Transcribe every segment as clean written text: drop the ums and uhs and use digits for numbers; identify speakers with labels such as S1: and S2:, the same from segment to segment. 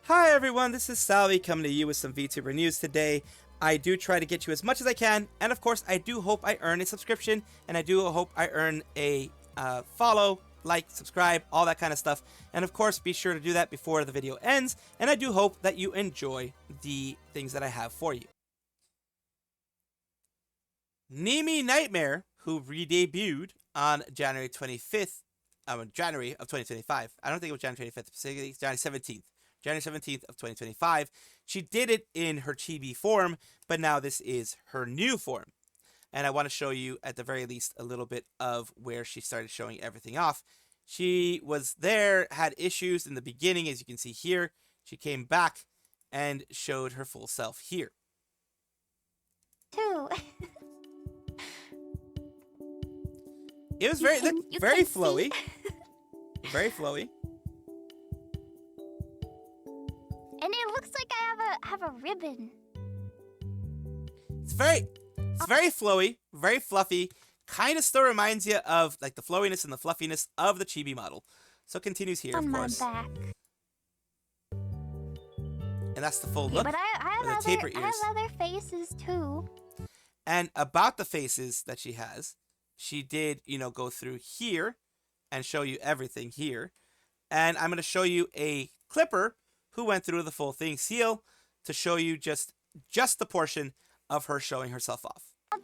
S1: Hi everyone, this is Salvi coming to you with some VTuber news today. I do try to get you as much as I can, and of course I do hope I earn a subscription, and I do hope I earn a follow, like, subscribe, all that kind of stuff. And of course be sure to do that before the video ends, and I do hope that you enjoy the things that I have for you. Nimi Nightmare, who re-debuted on January 25th, January of 2025. I don't think it was January 25th, specifically January 17th. January 17th of 2025. She did it in her chibi form, but now this is her new form. And I want to show you, at the very least, a little bit of where she started showing everything off. She was there, had issues in the beginning, as you can see here. She came back and showed her full self here.
S2: Too.
S1: It was very flowy. Very flowy.
S2: And it looks like I have a ribbon.
S1: It's very flowy, very fluffy. Kind of still reminds you of like the flowiness and the fluffiness of the chibi model. So it continues here, of course.
S2: On my back.
S1: And that's the full look.
S2: But I have other faces too.
S1: And about the faces that she has, she did, go through here and show you everything here. And I'm going to show you a clipper who went through the full thing seal to show you just the portion of her showing herself off.
S2: I'll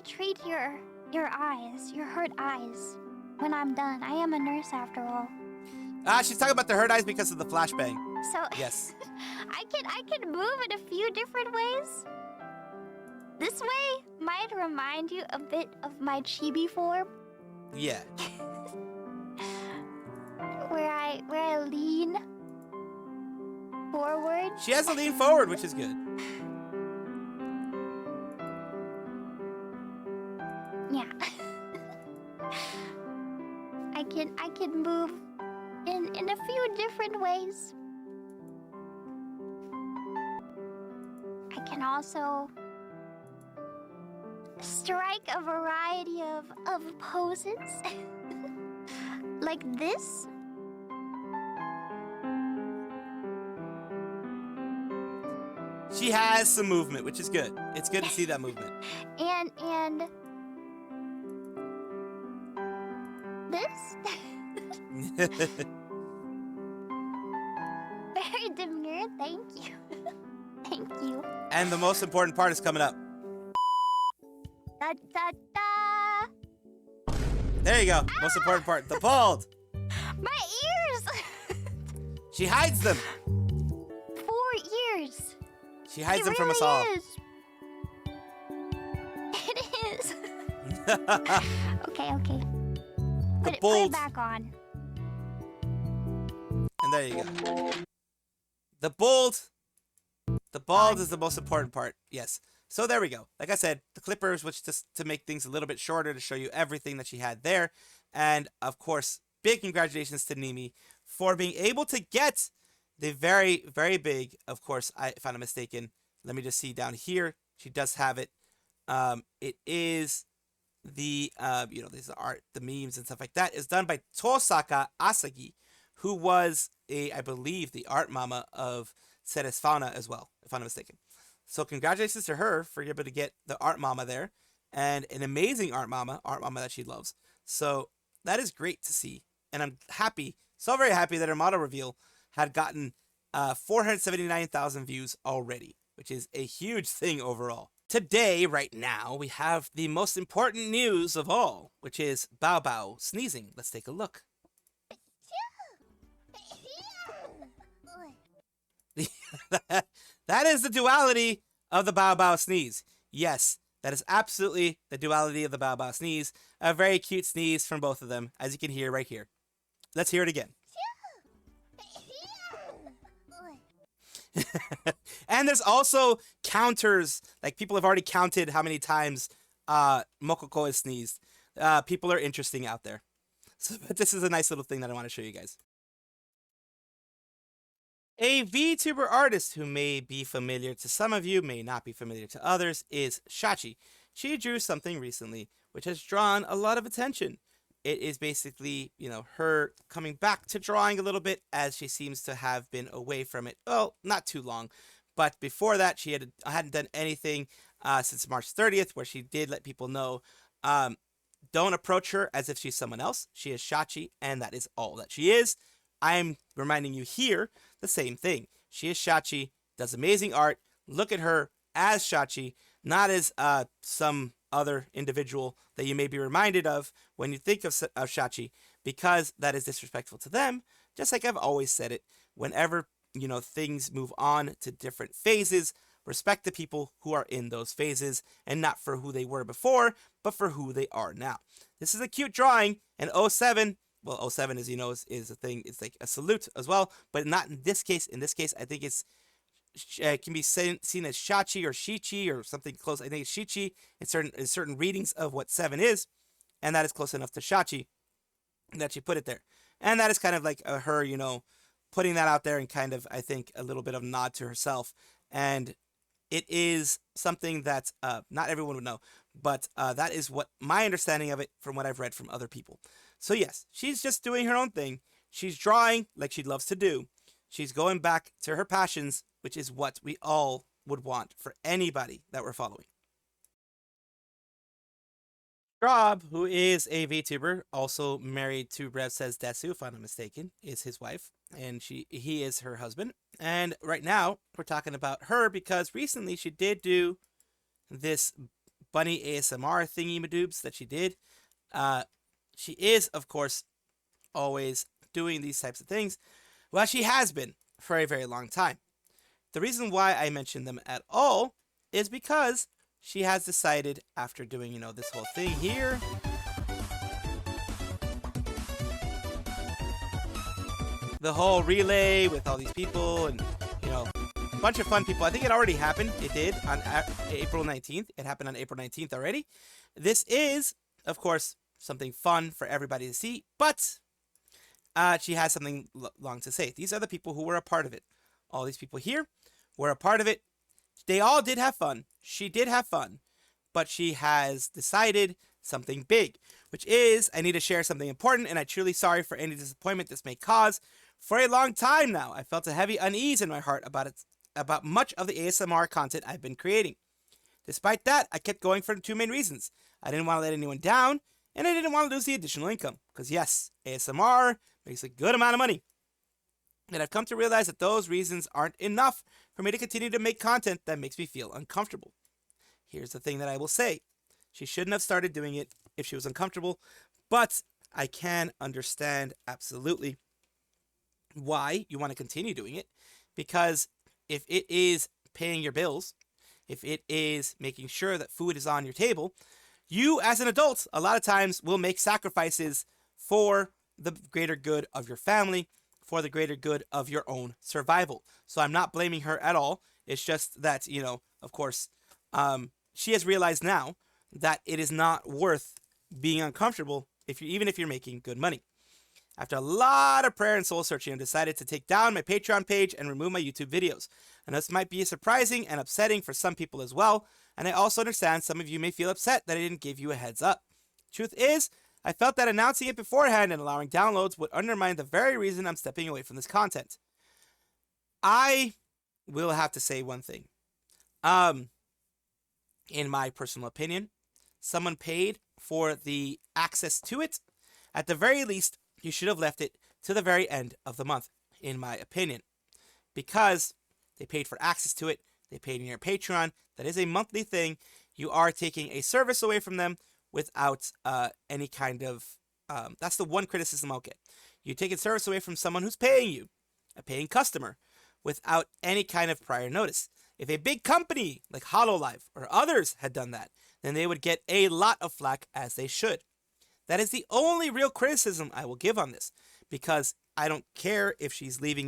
S2: treat your eyes, your hurt eyes, when I'm done. I am a nurse after all.
S1: She's talking about the hurt eyes because of the flashbang.
S2: So
S1: yes.
S2: I can move in a few different ways. This way might remind you a bit of my chibi form.
S1: Yeah.
S2: where I lean forward.
S1: She has to lean forward, which is good.
S2: Yeah. I can move in a few different ways. I can also strike a variety of poses. Like this.
S1: She has some movement, which is good. It's good to see that movement.
S2: And this? Very demure, thank you. Thank you.
S1: And the most important part is coming up.
S2: Da da da.
S1: There you go. Most important part. The bald.
S2: My ears.
S1: She hides them.
S2: 4 ears.
S1: She hides them from us all.
S2: It is. Okay. Put it back on.
S1: And there you go. The bald is the most important part. Yes. So there we go. Like I said, the clippers, which just to make things a little bit shorter to show you everything that she had there. And of course, big congratulations to Nimi for being able to get the very, very big, of course, if I'm not mistaken, let me just see down here. She does have it. It is the, these art, the memes and stuff like that is done by Tosaka Asagi, who was I believe, the art mama of Ceres Fauna as well, if I'm not mistaken. So congratulations to her for being able to get the art mama there, and an amazing art mama that she loves. So that is great to see, and I'm happy, so very happy that her model reveal had gotten 479,000 views already, which is a huge thing overall. Today, right now, we have the most important news of all, which is Bao Bao sneezing. Let's take a look. That is the duality of the Bao Bao sneeze. Yes, that is absolutely the duality of the Bao Bao sneeze. A very cute sneeze from both of them, as you can hear right here. Let's hear it again. And there's also counters, like people have already counted how many times Mokoko has sneezed. People are interesting out there. So, but this is a nice little thing that I want to show you guys. A VTuber artist who may be familiar to some of you, may not be familiar to others, is Shachi. She drew something recently which has drawn a lot of attention. it is basically, her coming back to drawing a little bit, as she seems to have been away from it. Well, not too long, but before that, she hadn't done anything since March 30th, where she did let people know, don't approach her as if she's someone else. She is Shachi, and that is all that she is. I'm reminding you here the same thing. She is Shachi, does amazing art. Look at her as Shachi, not as some other individual that you may be reminded of when you think of Shachi, because that is disrespectful to them. Just like I've always said it, whenever things move on to different phases, respect the people who are in those phases, and not for who they were before, but for who they are now. This is a cute drawing, and 07, well, 07, as you know, is a thing. It's like a salute as well, but not in this case. In this case, I think it can be seen as Shachi or Shichi or something close. I think it's Shichi in certain readings of what 7 is, and that is close enough to Shachi that she put it there. And that is kind of like her, putting that out there, and kind of, I think, a little bit of nod to herself. And it is something that not everyone would know, but that is what my understanding of it from what I've read from other people. So yes, she's just doing her own thing. She's drawing like she loves to do. She's going back to her passions, which is what we all would want for anybody that we're following. Rob, who is a VTuber, also married to Rev Says Desu, if I'm not mistaken, is his wife, and he is her husband. And right now, we're talking about her because recently she did do this bunny ASMR thingy madoobs that she did. She is, of course, always doing these types of things. Well, she has been for a very long time. The reason why I mention them at all is because she has decided, after doing, this whole thing here, the whole relay with all these people and, a bunch of fun people. I think it already happened. It did on April 19th. It happened on April 19th already. This is, of course, something fun for everybody to see, but she has something long to say. These are the people who were a part of it. All these people here were a part of it. They all did have fun. She did have fun, but she has decided something big, which is, I need to share something important, and I'm truly sorry for any disappointment this may cause. For a long time now, I felt a heavy unease in my heart about much of the ASMR content I've been creating. Despite that, I kept going for 2 main reasons. I didn't want to let anyone down, and I didn't want to lose the additional income, because yes, ASMR makes a good amount of money. And I've come to realize that those reasons aren't enough for me to continue to make content that makes me feel uncomfortable. Here's the thing that I will say. She shouldn't have started doing it if she was uncomfortable, but I can understand absolutely why you want to continue doing it, because if it is paying your bills, if it is making sure that food is on your table, you as an adult a lot of times will make sacrifices for the greater good of your family, for the greater good of your own survival. So I'm not blaming her at all. It's just that, of course, she has realized now that it is not worth being uncomfortable even if you're making good money. After a lot of prayer and soul searching, I decided to take down my Patreon page and remove my YouTube videos. And this might be surprising and upsetting for some people as well. And I also understand some of you may feel upset that I didn't give you a heads up. Truth is, I felt that announcing it beforehand and allowing downloads would undermine the very reason I'm stepping away from this content. I will have to say one thing. In my personal opinion, someone paid for the access to it. At the very least, you should have left it to the very end of the month, in my opinion. Because they paid for access to it, they paid in your Patreon. That is a monthly thing. You are taking a service away from them without any kind of... that's the one criticism I'll get. You're taking service away from someone who's paying you, a paying customer, without any kind of prior notice. If a big company like Hololive or others had done that, then they would get a lot of flack, as they should. That is the only real criticism I will give on this, because I don't care if she's leaving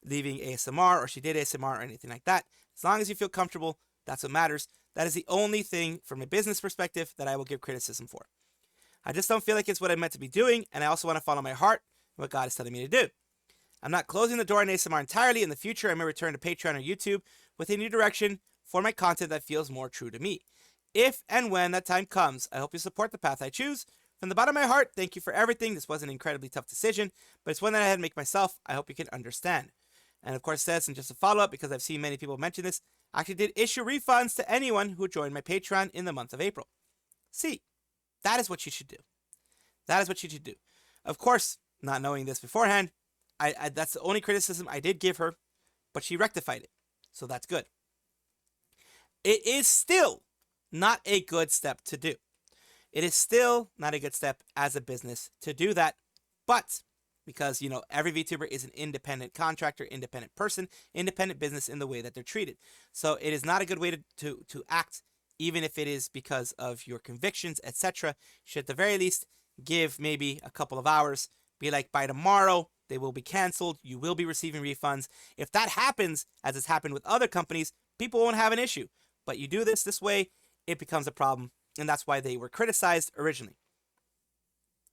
S1: ASMR or she did ASMR or anything like that. As long as you feel comfortable, that's what matters. That is the only thing from a business perspective that I will give criticism for. I just don't feel like it's what I'm meant to be doing, and I also want to follow my heart and what God is telling me to do. I'm not closing the door on ASMR entirely. In the future, I may return to Patreon or YouTube with a new direction for my content that feels more true to me. If and when that time comes, I hope you support the path I choose From the bottom of my heart, thank you for everything. This was an incredibly tough decision, but it's one that I had to make myself. I hope you can understand. And of course, it says, and just a follow-up, because I've seen many people mention this, I actually did issue refunds to anyone who joined my Patreon in the month of April. See, that is what you should do. That is what you should do. Of course, not knowing this beforehand, that's the only criticism I did give her, but she rectified it. So that's good. It is still not a good step to do. It is still not a good step as a business to do that, but because, every VTuber is an independent contractor, independent person, independent business in the way that they're treated. So it is not a good way to act, even if it is because of your convictions, etc. You should at the very least give maybe a couple of hours, be like, by tomorrow, they will be canceled, you will be receiving refunds. If that happens, as has happened with other companies, people won't have an issue. But you do this way, it becomes a problem, and that's why they were criticized originally.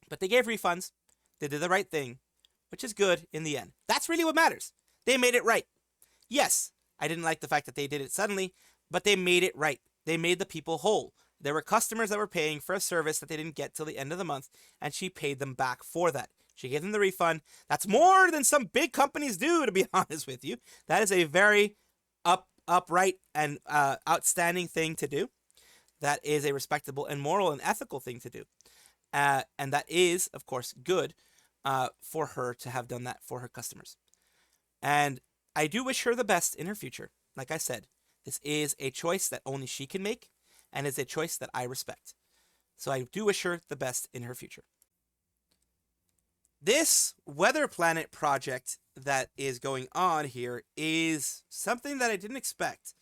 S1: But they gave refunds. They did the right thing, which is good in the end. That's really what matters. They made it right. Yes, I didn't like the fact that they did it suddenly, but they made it right. They made the people whole. There were customers that were paying for a service that they didn't get till the end of the month, and she paid them back for that. She gave them the refund. That's more than some big companies do, to be honest with you. That is a very upright and outstanding thing to do. That is a respectable and moral and ethical thing to do. And that is, of course, good for her to have done that for her customers. And I do wish her the best in her future. Like I said, this is a choice that only she can make, and it's a choice that I respect. So I do wish her the best in her future. This weather planet project that is going on here is something that I didn't expect.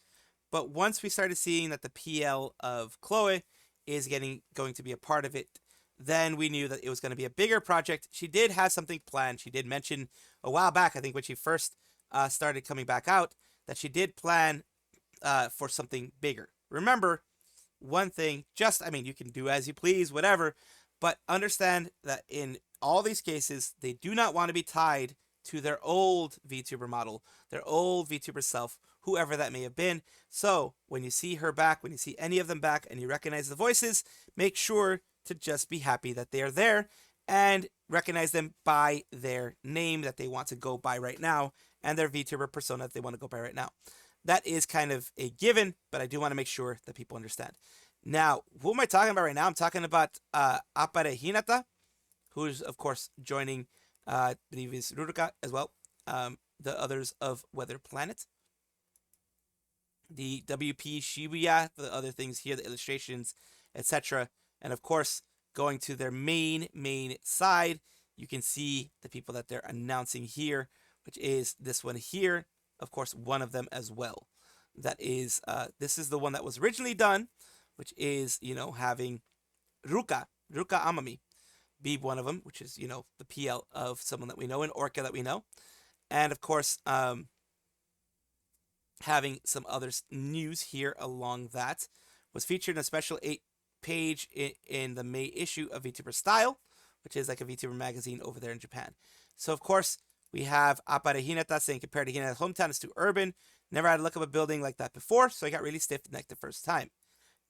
S1: But once we started seeing that the PL of Chloe is going to be a part of it, then we knew that it was going to be a bigger project. She did have something planned. She did mention a while back, I think when she first started coming back out, that she did plan for something bigger. Remember, one thing, you can do as you please, whatever, but understand that in all these cases, they do not want to be tied to their old VTuber model, their old VTuber self, whoever that may have been. So when you see her back, when you see any of them back and you recognize the voices, make sure to just be happy that they are there and recognize them by their name that they want to go by right now and their VTuber persona that they want to go by right now. That is kind of a given, but I do want to make sure that people understand. Now, who am I talking about right now? I'm talking about Amare Hinata, who's, of course, joining, I believe is Ruruka as well, the others of Weather Planet. The WP Shibuya, the other things here, the illustrations, etc. And of course, going to their main side, you can see the people that they're announcing here, which is this one here. Of course, one of them as well. That is, this is the one that was originally done, which is, having Ruka Amami be one of them, which is, the PL of someone that we know, an Orca that we know. And of course, having some other news here along that was featured in a special 8-page in the May issue of VTuber Style, which is like a VTuber magazine over there in Japan. So of course we have Amare Hinata saying, compared to Hinata's hometown, it's too urban. Never had a look of a building like that before, so I got really stiff-necked the first time.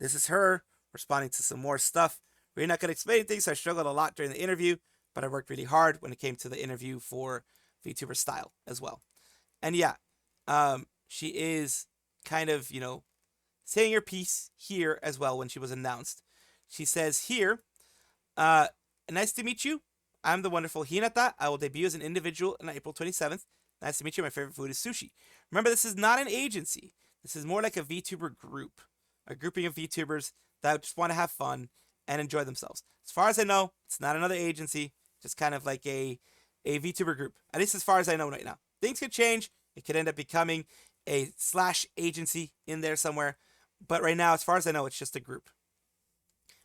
S1: This is her responding to some more stuff. Really not going to explain things, so I struggled a lot during the interview, but I worked really hard when it came to the interview for VTuber Style as well. And yeah, she is kind of, saying her piece here as well when she was announced. She says here, nice to meet you. I'm the wonderful Hinata. I will debut as an individual on April 27th. Nice to meet you. My favorite food is sushi. Remember, this is not an agency. This is more like a VTuber group. A grouping of VTubers that just want to have fun and enjoy themselves. As far as I know, it's not another agency. Just kind of like a VTuber group. At least as far as I know right now. Things could change. It could end up becoming a / agency in there somewhere. But right now, as far as I know, it's just a group.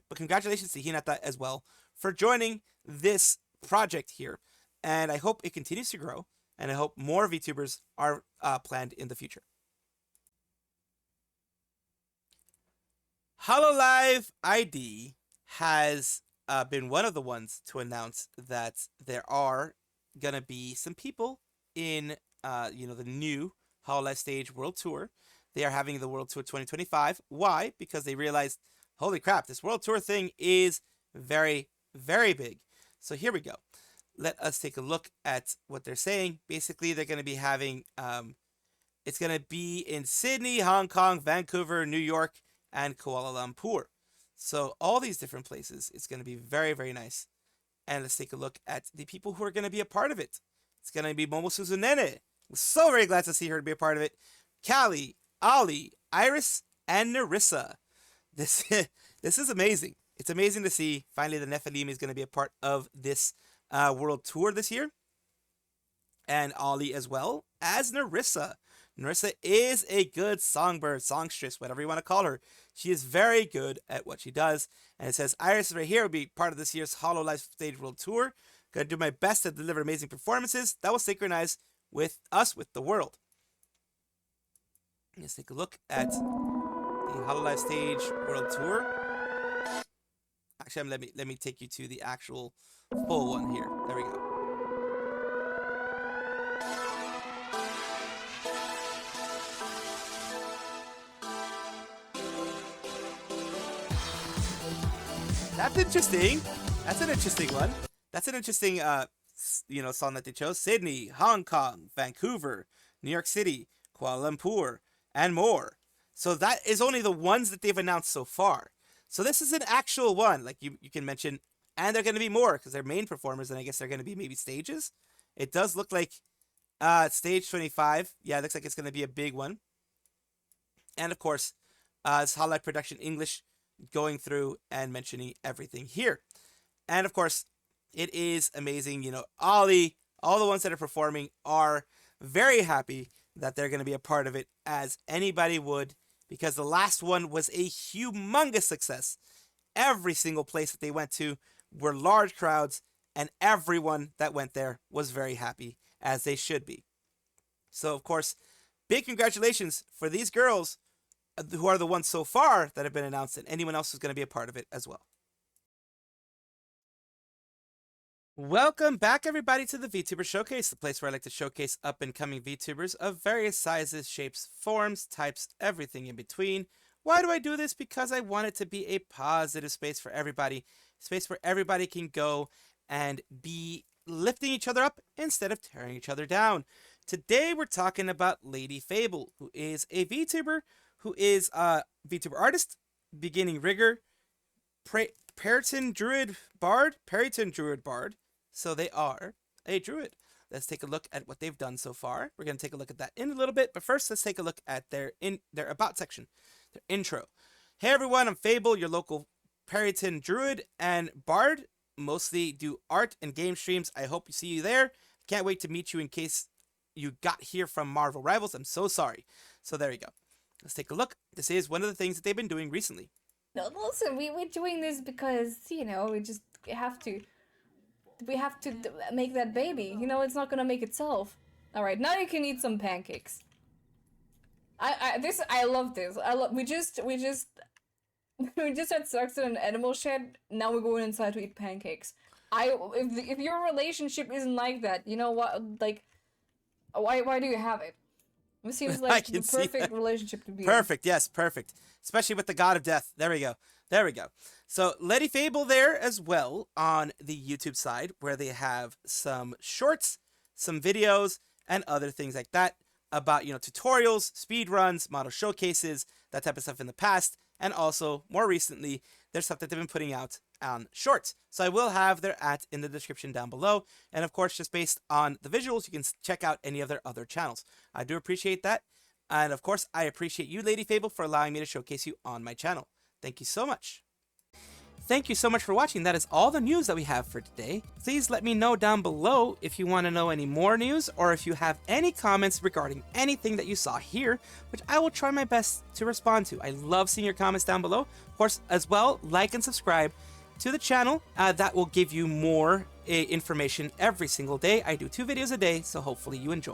S1: But congratulations to Hinata as well for joining this project here. And I hope it continues to grow. And I hope more VTubers are planned in the future. Hololive ID has been one of the ones to announce that there are going to be some people in the new Hololive Stage World Tour. They are having the World Tour 2025. Why? Because they realized, holy crap, this World Tour thing is very very big. So here we go. Let us take a look at what they're saying. Basically, they're going to be having, it's going to be in Sydney, Hong Kong, Vancouver, New York, and Kuala Lumpur. So all these different places. It's going to be very, very nice. And let's take a look at the people who are going to be a part of it. It's going to be Momo Suzunene. We're so very glad to see her to be a part of it. Callie, Ali, Iris, and Nerissa. This is amazing. It's amazing to see finally the Nephilim is going to be a part of this world tour this year. And Ali as well as Nerissa. Nerissa is a good songbird, songstress, whatever you want to call her. She is very good at what she does. And it says, Iris right here will be part of this year's Hololive Stage World Tour. Gonna do my best to deliver amazing performances that will synchronize with us, with the world. Let's take a look at the Hololive Stage World Tour. Actually, let me take you to the actual full one here. There we go. That's interesting. That's an interesting one. That's an interesting, song that they chose. Sydney, Hong Kong, Vancouver, New York City, Kuala Lumpur, and more. So that is only the ones that they've announced so far. So this is an actual one, like you can mention, and they're going to be more because they're main performers, and I guess they're going to be maybe stages. It does look like stage 25. Yeah, it looks like it's going to be a big one. And of course, it's Hololive Production English going through and mentioning everything here. And of course, it is amazing. Ollie, all the ones that are performing are very happy that they're going to be a part of it, as anybody would, because the last one was a humongous success. Every single place that they went to were large crowds, and everyone that went there was very happy, as they should be. So, of course, big congratulations for these girls who are the ones so far that have been announced, and anyone else who's going to be a part of it as well. Welcome back, everybody, to the VTuber Showcase, the place where I like to showcase up-and-coming VTubers of various sizes, shapes, forms, types, everything in between. Why do I do this? Because I want it to be a positive space for everybody, a space where everybody can go and be lifting each other up instead of tearing each other down. Today, we're talking about Lady Fable, who is a VTuber, who is a VTuber artist, beginning rigger, Periton Druid Bard. So they are a druid. Let's take a look at what they've done so far. We're going to take a look at that in a little bit, but first let's take a look at their about section, their intro. Hey everyone, I'm Fable, your local Periton Druid and Bard. Mostly do art and game streams. I hope you see you there. Can't wait to meet you in case you got here from Marvel Rivals. I'm so sorry. So there you go. Let's take a look. This is one of the things that they've been doing recently.
S3: No, listen, we're doing this because, we just have to. We have to make that baby. It's not gonna make itself. Alright, now you can eat some pancakes. I love this. We just had sex in an animal shed, now we're going inside to eat pancakes. If your relationship isn't like that, you know what, like, why do you have it? It seems like the perfect relationship to be
S1: Perfect, yes, perfect. Especially with the god of death. There we go. There we go. So, Lady Fable there as well on the YouTube side, where they have some shorts, some videos, and other things like that about, tutorials, speed runs, model showcases, that type of stuff in the past, and also, more recently, there's stuff that they've been putting out on shorts. So I will have their @ in the description down below, and of course, just based on the visuals, you can check out any of their other channels. I do appreciate that, and of course, I appreciate you, Lady Fable, for allowing me to showcase you on my channel. Thank you so much. Thank you so much for watching. That is all the news that we have for today. Please let me know down below if you want to know any more news, or if you have any comments regarding anything that you saw here, which I will try my best to respond to. I love seeing your comments down below. Of course, as well, like and subscribe to the channel. That will give you more information every single day. I do 2 videos a day, so hopefully you enjoy.